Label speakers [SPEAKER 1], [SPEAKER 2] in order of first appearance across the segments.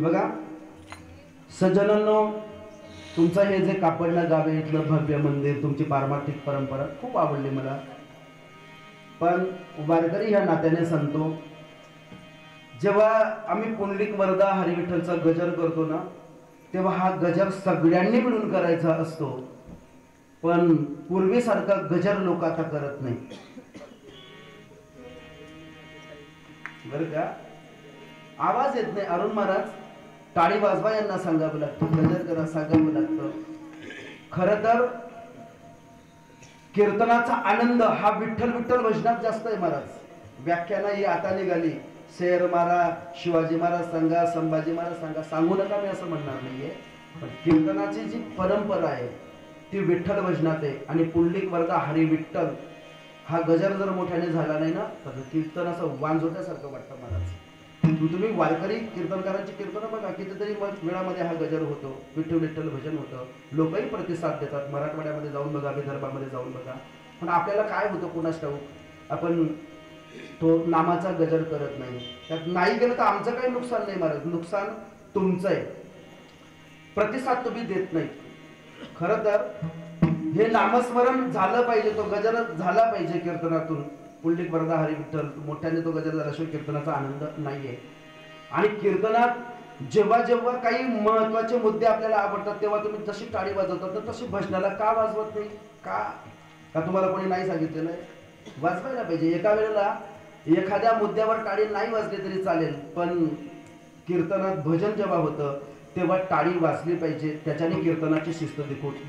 [SPEAKER 1] बघा सज्जनांनो, तुमचं हे जे कापडला गावे इथलं भव्य मंदिर, तुमची पारमार्थिक परंपरा खूप आवडली मला. पण वारकरी ह्या नात्याने सांगतो, जेव्हा आम्ही पुंडलिक वरदा हरिविठ्ठलचा गजर करतो ना, तेव्हा हा गजर सगळ्यांनी मिळून करायचा असतो. पण पूर्वीसारखा गजर लोक आता करत नाही बरं का. आवाज येत नाही. अरुण महाराज टाळी वाजवा यांना सांगावं लागतं, गजर करा सांगावं लागतं. खरं तर कीर्तनाचा आनंद हा विठ्ठल विठ्ठल भजनात जास्त आहे महाराज. व्याख्याना ही आता निघाली, शेर मारा, शिवाजी महाराज सांगा, संभाजी महाराज सांगा, सांगू नका मी असं म्हणणार नाहीये. पण कीर्तनाची जी परंपरा आहे ती विठ्ठल भजनात आहे. आणि पुंडलिक वरदा हरी विठ्ठल हा गजर जर मोठ्याने झाला नाही ना तर कीर्तन असं वांजोट्यासारखं वाटतं महाराज. तुम्ही वारकरी कीर्तनकारांची कीर्तन बघा, कितीतरी वेळामध्ये हा गजर होतो, विठ्ठल विठ्ठल भजन होतं, लोकही प्रतिसाद देतात. मराठवाड्यामध्ये जाऊन बघा, विदर्भामध्ये जाऊन बघा. पण आपल्याला काय होतं कोणास ठाऊक, आपण तो नामाचा गजर करत नाही. त्यात नाही गेलं तर आमचं काही नुकसान नाही महाराज, नुकसान तुमचं आहे. प्रतिसाद तुम्ही देत नाही. खरं तर हे नामस्मरण झालं पाहिजे, तो गजर झाला पाहिजे कीर्तनातून. पुंडलिक वरदा हरी विठ्ठल मोठ्याने तो गजर झाल्याशिवाय कीर्तनाचा आनंद नाहीये. आणि कीर्तनात जेव्हा जेव्हा काही महत्वाचे मुद्दे आपल्याला आवडतात तेव्हा तुम्ही जशी टाळी वाजवतात तर तशी भजनाला का वाजवत नाही? का तुम्हाला कोणी नाही सांगितलेलं आहे? वाजवायला पाहिजे. एका वेळेला एखाद्या मुद्द्यावर टाळी नाही वाजली तरी चालेल, पण कीर्तनात भजन जेव्हा होतं तेव्हा टाळी वाजली पाहिजे. त्याच्याने कीर्तनाची शिस्त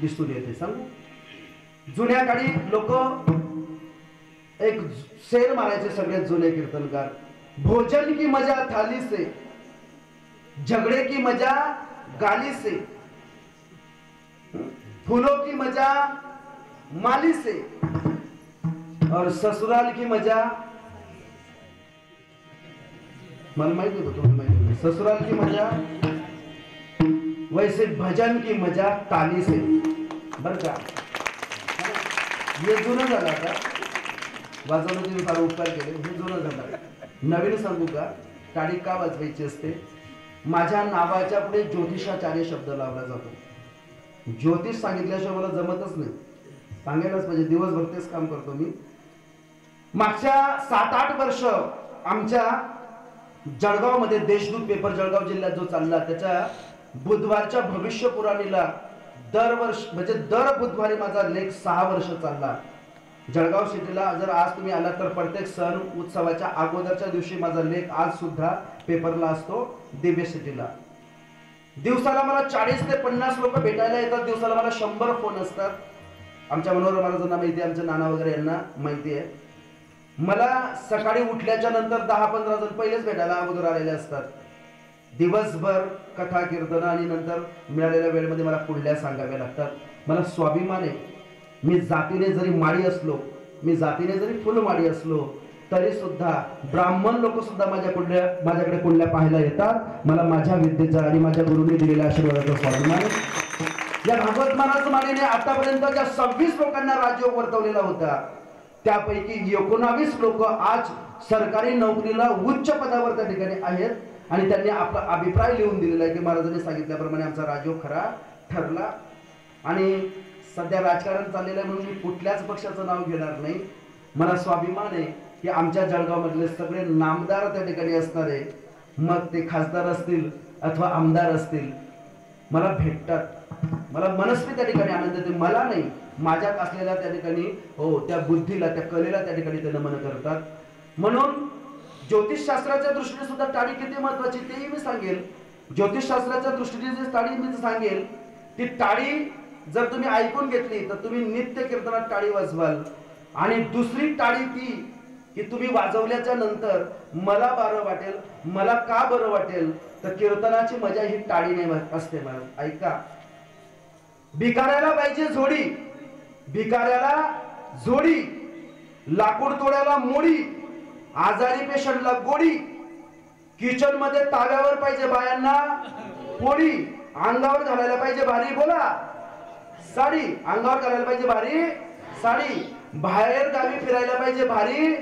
[SPEAKER 1] दिसून येते. सांगू, जुन्या काळी लोक एक शेर मारायचे सगळ्यात जुने कीर्तनकार, भोजन की मजा थाली से, झगड़े की मजा गाली से, फूलों की मजा माली से, और ससुराल की मजा, मला माहिती होतं तुम्हाला माहिती होतं, ससुराल की मजा वैसे भजन की मजा ताली से. बर का, हे जुनं झालं. आता वाजवलं तुम्ही फार उपकार केले, हे जुनं झालं. नवीन सांगू का टाळी का वाजवायची असते? माझ्या नावाच्या पुढे ज्योतिषाचार्य शब्द लावला जातो. ज्योतिष सांगितल्याशिवाय मला जमतच नाही, सांगायलाच पाहिजे. दिवसभर तेच काम करतो मी. मागच्या 7-8 वर्ष आमच्या जळगावमध्ये देशदूत पेपर जळगाव जिल्ह्यात जो चालला, त्याच्या बुधवारच्या भविष्य पुराणीला दरवर्ष म्हणजे दर बुधवारी माझा लेख 6 वर्ष चालला. जळगाव सिटीला जर आज तुम्ही आलात तर प्रत्येक सण उत्सवाच्या अगोदरच्या दिवशी माझा लेख आज सुद्धा पेपरला असतो दिव्य सिटीला. दिवसाला मला 40 ते 50 लोक भेटायला येतात. दिवसाला मला 100 फोन असतात. आमच्या मनोहर महाराजांना माहिती आहे, आमचे नाना वगैरे यांना माहिती आहे. मला सकाळी उठल्याच्या नंतर 10-15 जण पहिलेच भेटायला अगोदर आलेले असतात. दिवसभर कथा कीर्तन आणि नंतर मिळालेल्या वेळेमध्ये मला पुढल्या सांगाव्या लागतात. मला स्वाभिमान आहे. मी जातीने जरी माळी असलो, मी जातीने जरी फुलमाळी असलो तरी सुद्धा ब्राह्मण लोक सुद्धा माझ्याकडे कुंडल्या पाहायला येतात. मला माझ्या विद्येचा आणि माझ्या गुरुंनी दिलेल्या आशीर्वादाचा स्वाभिमान आहे. या भागवत महाराज मानेने आतापर्यंत ज्या 26 लोकांना राजयोग वर्तवलेला होता त्यापैकी 19 लोक आज सरकारी नोकरीला उच्च पदावर त्या ठिकाणी आहेत. आणि त्यांनी आपला अभिप्राय लिहून दिलेला आहे की महाराजांनी सांगितल्याप्रमाणे आमचा राजयोग खरा ठरला. आणि सध्या राजकारण चाललेलं आहे म्हणून मी कुठल्याच पक्षाचं नाव घेणार नाही. मला स्वाभिमान आहे की आमच्या जळगाव मधले सगळे नामदार त्या ठिकाणी असणार आहे. मग ते खासदार असतील अथवा आमदार असतील, मला भेटतात. मला मनस्वी त्या ठिकाणी आनंद येते. मला नाही, माझ्यात असलेल्या त्या ठिकाणी हो त्या बुद्धीला, त्या कलेला त्या ठिकाणी ते नमन करतात. म्हणून ज्योतिषशास्त्राच्या दृष्टीने सुद्धा टाळी किती महत्वाची तेही मी सांगेल. ज्योतिषशास्त्राच्या दृष्टीने जी टाळी मी सांगेल, ती टाळी जर तुम्ही ऐकून घेतली तर तुम्ही नित्य कीर्तनात टाळी वाजवाल. आणि दुसरी टाळी ती की तुम्ही वाजवल्याच्या नंतर मला बरं वाटेल. मला का बरं वाटेल तर कीर्तनाची मजा ही टाळीने असते. मला ऐका, भिकाऱ्याला पाहिजे जोडी, भिकाऱ्याला जोडी, लाकूड तोड्याला मोडी, आजारी पेशंटला गोडी, किचन मध्ये ताव्यावर पाहिजे बायांना पोळी, अंगावर घालायला पाहिजे भारी बोला साडी, अंगावर घालायला पाहिजे भारी साडी, बाहेर गावी फिरायला पाहिजे भारी,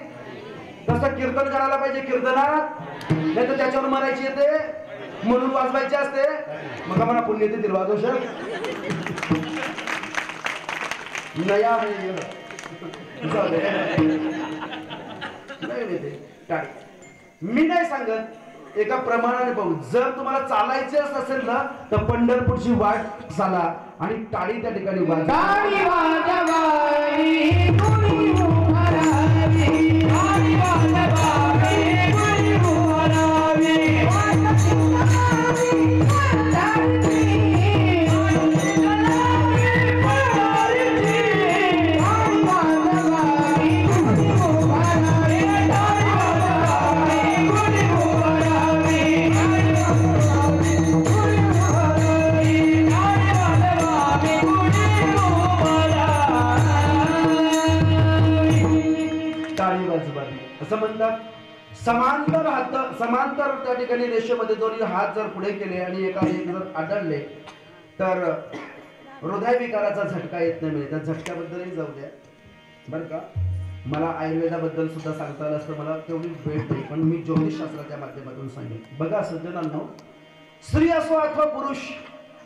[SPEAKER 1] तसं कीर्तन करायला पाहिजे कीर्तनात नाही तर त्याच्यावर मरायची येते म्हणून वाजवायची असते. मग मला पुण्य येते वाजवशाल नया टाळी. मी नाही सांगत, एका प्रमाणाने पाहू. जर तुम्हाला चालायचे असेल ना तर पंढरपूरची वाट चाला आणि टाळी त्या ठिकाणी वाजवा. असं म्हणतात. समांतर त्या ठिकाणी रेषेमध्ये दोन्ही हात जर पुढे केले आणि एका जर आढळले तर हृदयविकाराचा झटका येत नाही. त्या झटक्याबद्दलही जाऊ द्या बरं का. मला आयुर्वेदाबद्दल सुद्धा सांगता आलं असतं, मला तेवढी वेळ नाही, पण मी ज्योतिषशास्त्राच्या माध्यमातून सांगेन. बघा सज्जनांनो, स्त्री असो अथवा पुरुष,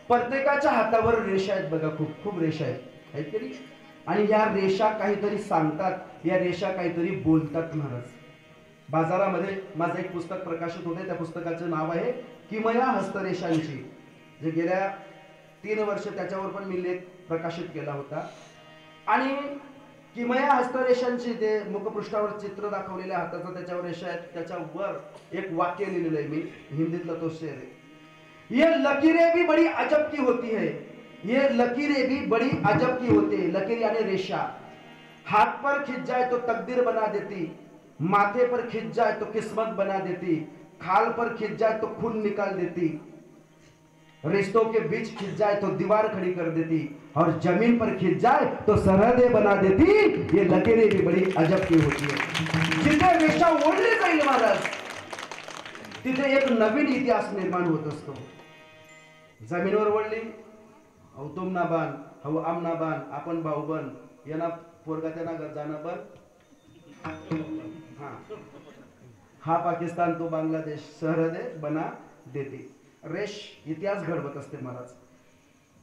[SPEAKER 1] प्रत्येकाच्या हातावर रेषा आहेत बघा. खूप खूप रेषा आहेत तरी. आणि या रेषा काहीतरी सांगतात, या रेषा काहीतरी बोलतात महाराज. बाजारामध्ये माझं एक पुस्तक प्रकाशित होते, त्या पुस्तकाचं नाव आहे किमया हस्तरेषांची, जे गेल्या 3 वर्ष त्याच्यावर पण मी लेख प्रकाशित केला होता. आणि किमया हस्तरेषांची ते मुखपृष्ठावर चित्र दाखवलेल्या हाताचं त्याच्यावर रेषा आहेत, त्याच्यावर एक वाक्य लिहिलेलं आहे मी, हिंदीतला तो शेर आहे. ये लकीरें भी बड़ी अजब की होती है, ये लकीरें भी बड़ी अजब की होती है. लकीर यानी रेशा. हाथ पर खिंच जाए तो तकदीर बना देती, माथे पर खिंच जाए तो किस्मत बना देती, खाल पर खिंच जाए तो खून निकाल देती, रिश्तों के बीच खिंच जाए तो दीवार खड़ी कर देती, और जमीन पर खिंच जाए तो सरहदें बना देती. ये लकीरें भी बड़ी अजब की होती है. जिथे रेषा ओढली जाईल महाराज तिथे एक नवीन इतिहास निर्माण होत असतो. जमीनवर ओढली, अहो तुम ना बान, अहो आम ना बान, आपण भाऊ बन, यांना पोरगा त्यांना जाणं बन. हा पाकिस्तान तो बांगलादेश, सरहदे बना देती. रेष इतिहास घडवत असते महाराज.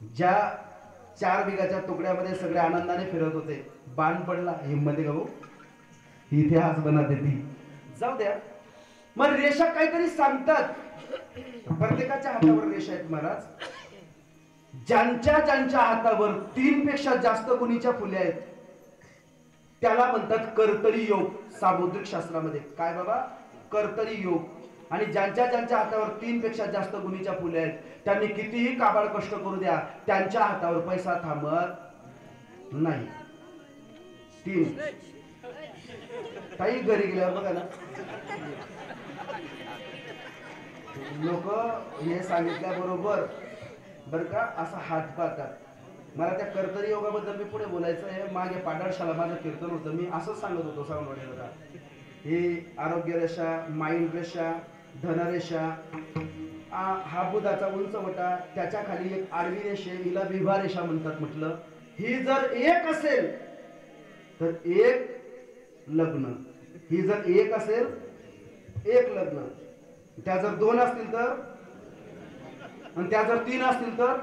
[SPEAKER 1] ज्या 4 बिघाच्या तुकड्यामध्ये सगळे आनंदाने फिरत होते, बाण पडला, हिम्मत गाऊ, इतिहास बना देती. जाऊ द्या. मग रेषा काहीतरी सांगतात. प्रत्येकाच्या हातावर रेषा आहेत महाराज. ज्यांच्या हातावर 3 पेक्षा जास्त गुणीच्या फुले आहेत त्याला म्हणतात कर्तरी योग. सामुद्रिक शास्त्रामध्ये काय बाबा, कर्तरी योग. आणि ज्यांच्या हातावर 3 पेक्षा जास्त गुणीच्या फुले आहेत त्यांनी कितीही काबाड कष्ट करू द्या, त्यांच्या हातावर पैसा थांबत नाही. 3 काही घरी गेल्यावर बघा ना, लोक हे सांगितल्याबरोबर बरं का असा हात पाहतात. मला त्या कर्तरी योगाबद्दल मी पुढे बोलायचं आहे. मागे पाडळशाला माझं कीर्तन होतं, मी असंच सांगत होतो सावंतवाडीला. ही आरोग्य रेषा, माइंड रेषा, धनरेषा, हा बुधाचा उंच वटा, त्याच्या खाली एक आडवी रेषा, हिला विभा रेषा म्हणतात. म्हटलं ही जर 1 असेल तर 1 लग्न, ही जर 1 असेल 1 लग्न, त्या जर 2 असतील तर, आणि त्या जर 3 असतील तर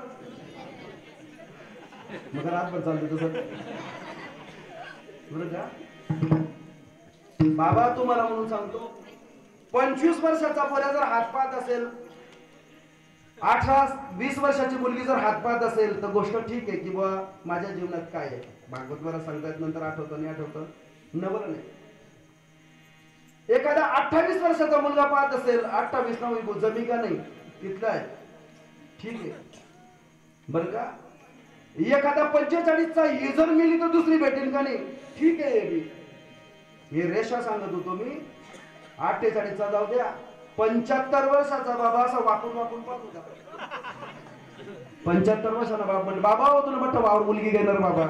[SPEAKER 1] मग रातभर चालतो तसं बरं का. बाबा तुम्हाला म्हणून सांगतो, 25 वर्षाचा पोऱ्या जर हात पाहत असेल, 18-20 वर्षाची मुलगी जर हात पाहत असेल तर गोष्ट ठीक आहे की बा माझ्या जीवनात काय आहे. भागवत मला सांगतायत, नंतर आठवतं नाही आठवतं नवल नाही. एखादा 28 वर्षाचा मुलगा पाहत असेल, 28 नाव जमी का नाही तिथला आहे, ठीक आहे बरं का. एखादा 45चा ही जर मिली तर दुसरी भेटेल का नाही, ठीक आहे. हे रेषा सांगत होतो मी. 48चा जाऊ द्या, 75 वर्षाचा बाबा असा वाकून पाहतो का, 75 वर्षाचा बाबा म्हणजे बाबा होतो ना म्हटलं वावर मुलगी घेणार बाबा,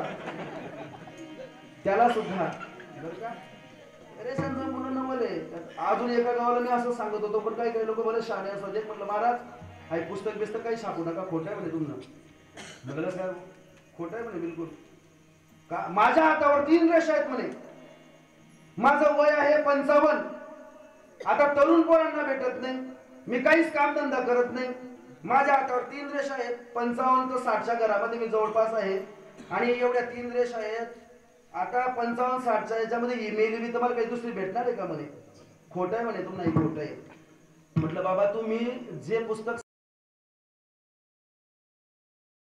[SPEAKER 1] त्याला सुद्धा बरं का रेषांचं म्हणून नवले. अजून एका गावाला मी असं सांगत होतो, पण काही लोक बोले शाळे असं. म्हटलं महाराज काही पुस्तक बिस्तक काही छापू नका, खोटं आहे म्हणे तुमनं. म्हटलं काय खोटं आहे म्हणे बिलकुल का. माझ्या हातावर 3 रेषा आहेत म्हणे. माझं वय आहे 55, आता तरुण पोरांना भेटत नाही, मी काहीच कामधंदा करत नाही, माझ्या हातावर 3 रेषा आहेत, 55 ते 60च्या घरामध्ये मी जवळपास आहे आणि एवढ्या 3 रेषा आहेत. आता 55-60च्या याच्यामध्ये ईमेल बी तुम्हाला काही दुसरी भेटणार आहे का म्हणे. खोटं आहे म्हणे, तुम्ही नाही खोटं आहे. म्हटलं बाबा तुम्ही जे पुस्तक